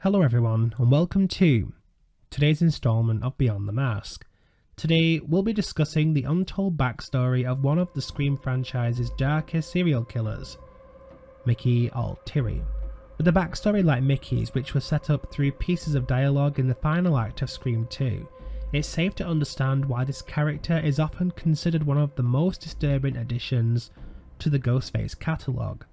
Hello everyone and welcome to today's installment of Beyond the Mask. Today we'll be discussing the untold backstory of one of the Scream franchise's darkest serial killers, Mickey Alteiri. With a backstory like Mickey's, which was set up through pieces of dialogue in the final act of Scream 2, it's safe to understand why this character is often considered one of the most disturbing additions to the Ghostface catalogue.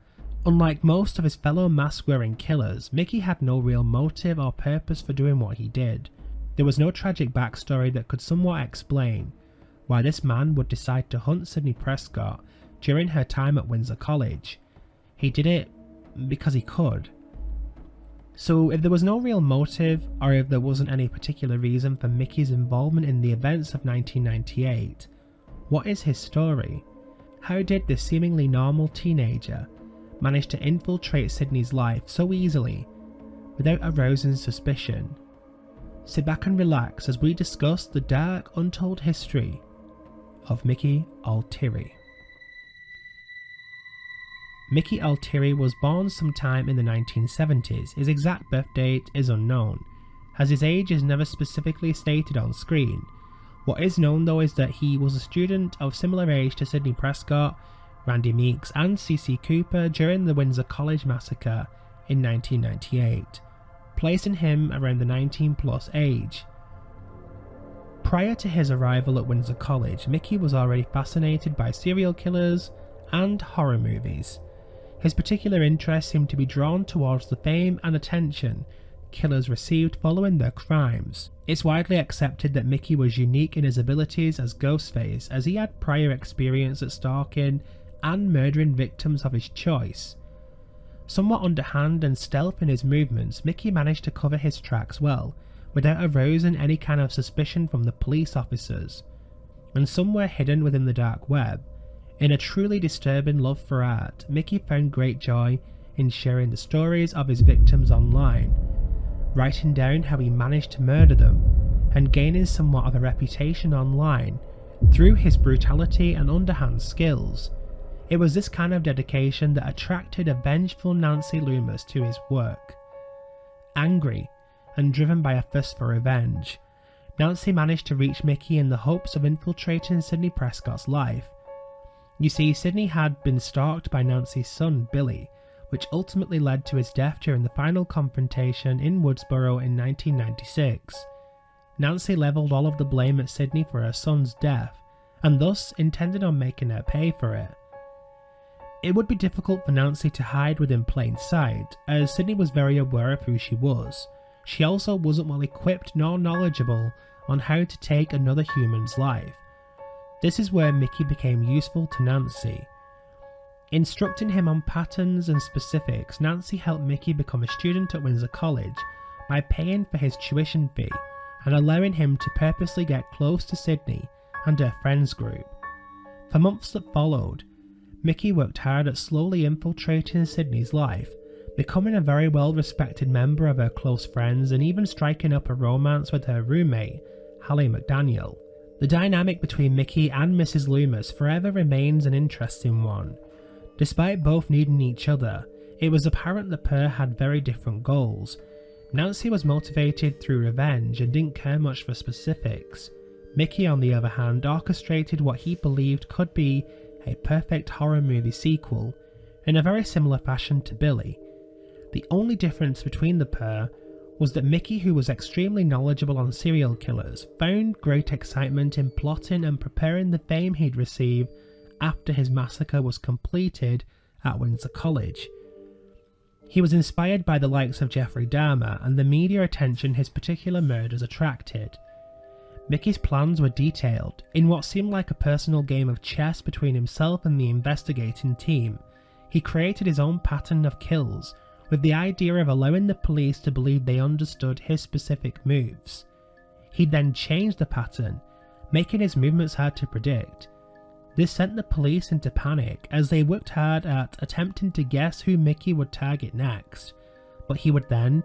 Unlike most of his fellow mask-wearing killers, Mickey had no real motive or purpose for doing what he did. There was no tragic backstory that could somewhat explain why this man would decide to hunt Sidney Prescott during her time at Windsor College. He did it because he could. So if there was no real motive, or if there wasn't any particular reason for Mickey's involvement in the events of 1998, what is his story? How did this seemingly normal teenager managed to infiltrate Sidney's life so easily without arousing suspicion? Sit back and relax as we discuss the dark, untold history of Mickey Alteiri. Mickey Alteiri was born sometime in the 1970s. His exact birth date is unknown, as his age is never specifically stated on screen. What is known though is that he was a student of similar age to Sidney Prescott, Randy Meeks and C.C. Cooper during the Windsor College massacre in 1998, placing him around the 19-plus age. Prior to his arrival at Windsor College, Mickey was already fascinated by serial killers and horror movies. His particular interest seemed to be drawn towards the fame and attention killers received following their crimes. It's widely accepted that Mickey was unique in his abilities as Ghostface, as he had prior experience at stalking and murdering victims of his choice. Somewhat underhand and stealth in his movements, Mickey managed to cover his tracks well, without arousing any kind of suspicion from the police officers. And somewhere hidden within the dark web, in a truly disturbing love for art, Mickey found great joy in sharing the stories of his victims online, writing down how he managed to murder them, and gaining somewhat of a reputation online through his brutality and underhand skills. It was this kind of dedication that attracted a vengeful Nancy Loomis to his work. Angry and driven by a thirst for revenge, Nancy managed to reach Mickey in the hopes of infiltrating Sidney Prescott's life. You see, Sidney had been stalked by Nancy's son, Billy, which ultimately led to his death during the final confrontation in Woodsboro in 1996. Nancy levelled all of the blame at Sidney for her son's death, and thus intended on making her pay for it. It would be difficult for Nancy to hide within plain sight, as Sidney was very aware of who she was. She also wasn't well equipped nor knowledgeable on how to take another human's life. This is where Mickey became useful to Nancy. Instructing him on patterns and specifics, Nancy helped Mickey become a student at Windsor College by paying for his tuition fee and allowing him to purposely get close to Sidney and her friends group. For months that followed, Mickey worked hard at slowly infiltrating Sidney's life, becoming a very well-respected member of her close friends and even striking up a romance with her roommate, Hallie McDaniel. The dynamic between Mickey and Mrs. Loomis forever remains an interesting one. Despite both needing each other, it was apparent the pair had very different goals. Nancy was motivated through revenge and didn't care much for specifics. Mickey, on the other hand, orchestrated what he believed could be a perfect horror movie sequel in a very similar fashion to Billy. The only difference between the pair was that Mickey, who was extremely knowledgeable on serial killers, found great excitement in plotting and preparing the fame he'd receive after his massacre was completed at Windsor College. He was inspired by the likes of Jeffrey Dahmer and the media attention his particular murders attracted. Mickey's plans were detailed, in what seemed like a personal game of chess between himself and the investigating team. He created his own pattern of kills, with the idea of allowing the police to believe they understood his specific moves. He then changed the pattern, making his movements hard to predict. This sent the police into panic as they worked hard at attempting to guess who Mickey would target next, but he would then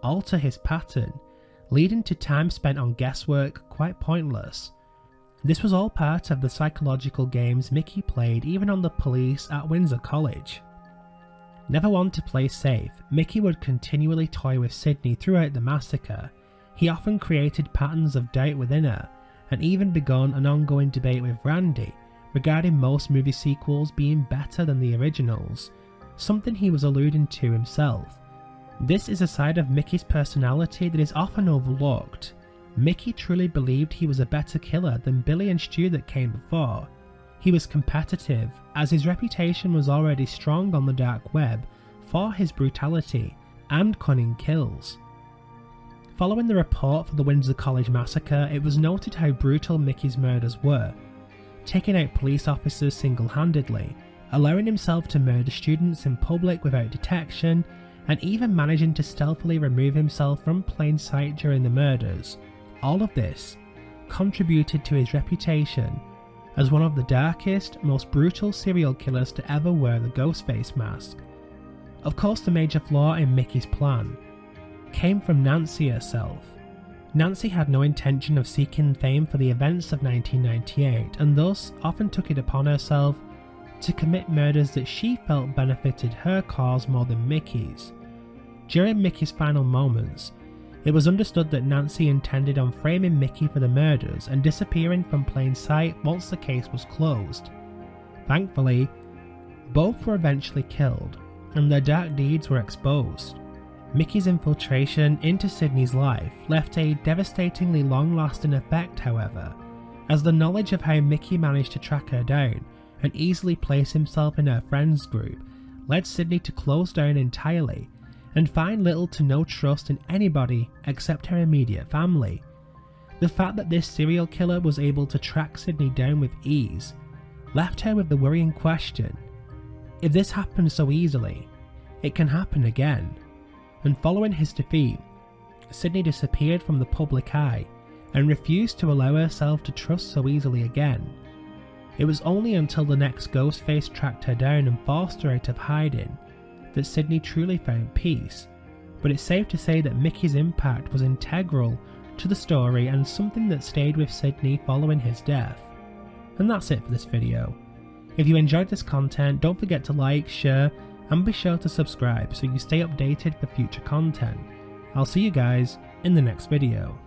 alter his pattern, leading to time spent on guesswork quite pointless. This was all part of the psychological games Mickey played even on the police at Windsor College. Never one to play safe, Mickey would continually toy with Sydney throughout the massacre. He often created patterns of doubt within her, and even begun an ongoing debate with Randy regarding most movie sequels being better than the originals, something he was alluding to himself. This is a side of Mickey's personality that is often overlooked. Mickey truly believed he was a better killer than Billy and Stu that came before. He was competitive, as his reputation was already strong on the dark web for his brutality and cunning kills. Following the report for the Windsor College massacre, it was noted how brutal Mickey's murders were, taking out police officers single-handedly, allowing himself to murder students in public without detection, and even managing to stealthily remove himself from plain sight during the murders. All of this contributed to his reputation as one of the darkest, most brutal serial killers to ever wear the Ghostface mask. Of course, the major flaw in Mickey's plan came from Nancy herself. Nancy had no intention of seeking fame for the events of 1998, and thus often took it upon herself to commit murders that she felt benefited her cause more than Mickey's. During Mickey's final moments, it was understood that Nancy intended on framing Mickey for the murders and disappearing from plain sight once the case was closed. Thankfully, both were eventually killed, and their dark deeds were exposed. Mickey's infiltration into Sydney's life left a devastatingly long-lasting effect, however, as the knowledge of how Mickey managed to track her down and easily place himself in her friends group led Sydney to close down entirely and find little to no trust in anybody except her immediate family. The fact that this serial killer was able to track Sydney down with ease left her with the worrying question: if this happened so easily, it can happen again. And following his defeat, Sydney disappeared from the public eye and refused to allow herself to trust so easily again. It was only until the next Ghostface tracked her down and forced her out of hiding that Sydney truly found peace, but it's safe to say that Mickey's impact was integral to the story and something that stayed with Sydney following his death. And that's it for this video. If you enjoyed this content, don't forget to like, share, and be sure to subscribe so you stay updated for future content. I'll see you guys in the next video.